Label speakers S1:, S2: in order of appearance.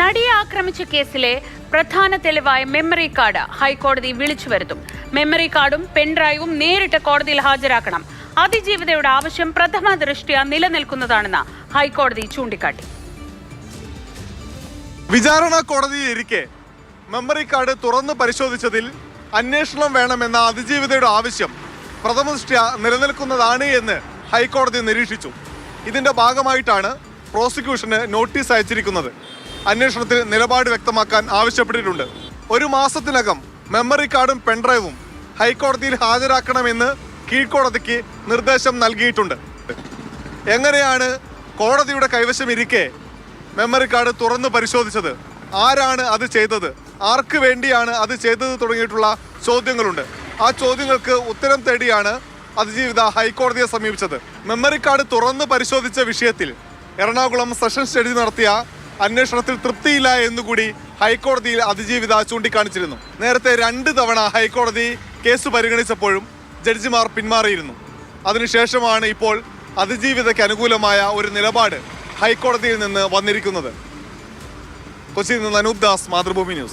S1: നടിയെ ആക്രമിച്ച കേസിലെ പ്രധാന തെളിവായ മെമ്മറി കാർഡ് ഹൈക്കോടതി വിളിച്ചു വരുത്തും. മെമ്മറി കാർഡും പെൻഡ്രൈവും നേരിട്ട് കോടതിയിൽ ഹാജരാക്കണം. അതിജീവിതയുടെ ആവശ്യം പ്രഥമ ദൃഷ്ട്യാ നിലനിൽക്കുന്നതാണെന്ന് ഹൈക്കോടതി ചൂണ്ടിക്കാട്ടി.
S2: വിചാരണ കോടതിയിലിരിക്കെ മെമ്മറി കാർഡ് തുറന്നു പരിശോധിച്ചതിൽ അന്വേഷണം വേണമെന്ന അതിജീവിതയുടെ ആവശ്യം പ്രഥമ ദൃഷ്ട്യാ നിലനിൽക്കുന്നതാണ് എന്ന് ഹൈക്കോടതി നിരീക്ഷിച്ചു. ഇതിന്റെ ഭാഗമായിട്ടാണ് പ്രോസിക്യൂഷന് നോട്ടീസ് അയച്ചിരിക്കുന്നത്. അന്വേഷണത്തിൽ നിലപാട് വ്യക്തമാക്കാൻ ആവശ്യപ്പെട്ടിട്ടുണ്ട്. ഒരു മാസത്തിനകം മെമ്മറി കാർഡും പെൻഡ്രൈവും ഹൈക്കോടതിയിൽ ഹാജരാക്കണമെന്ന് കീഴ്ക്കോടതിക്ക് നിർദ്ദേശം നൽകിയിട്ടുണ്ട്. എങ്ങനെയാണ് കോടതിയുടെ കൈവശം ഇരിക്കെ മെമ്മറി കാർഡ് തുറന്നു പരിശോധിച്ചത്? ആരാണ് അത് ചെയ്തത്? ആർക്ക് വേണ്ടിയാണ് അത് ചെയ്തത്? തുടങ്ങിയിട്ടുള്ള ചോദ്യങ്ങളുണ്ട്. ആ ചോദ്യങ്ങൾക്ക് ഉത്തരം തേടിയാണ് അതിജീവിത ഹൈക്കോടതിയെ സമീപിച്ചത്. മെമ്മറി കാർഡ് തുറന്നു പരിശോധിച്ച വിഷയത്തിൽ എറണാകുളം സെഷൻസ് ജഡ്ജി നടത്തിയ അന്വേഷണത്തിൽ തൃപ്തിയില്ല എന്നുകൂടി ഹൈക്കോടതിയിൽ അതിജീവിത ചൂണ്ടിക്കാണിച്ചിരുന്നു. നേരത്തെ 2 തവണ ഹൈക്കോടതി കേസ് പരിഗണിച്ചപ്പോഴും ജഡ്ജിമാർ പിന്മാറിയിരുന്നു. അതിനുശേഷമാണ് ഇപ്പോൾ അതിജീവിതയ്ക്ക് അനുകൂലമായ ഒരു നിലപാട് ഹൈക്കോടതിയിൽ നിന്ന് വന്നിരിക്കുന്നത്. കൊച്ചിയിൽ നിന്ന് അനൂപ് ദാസ്, മാതൃഭൂമി ന്യൂസ്.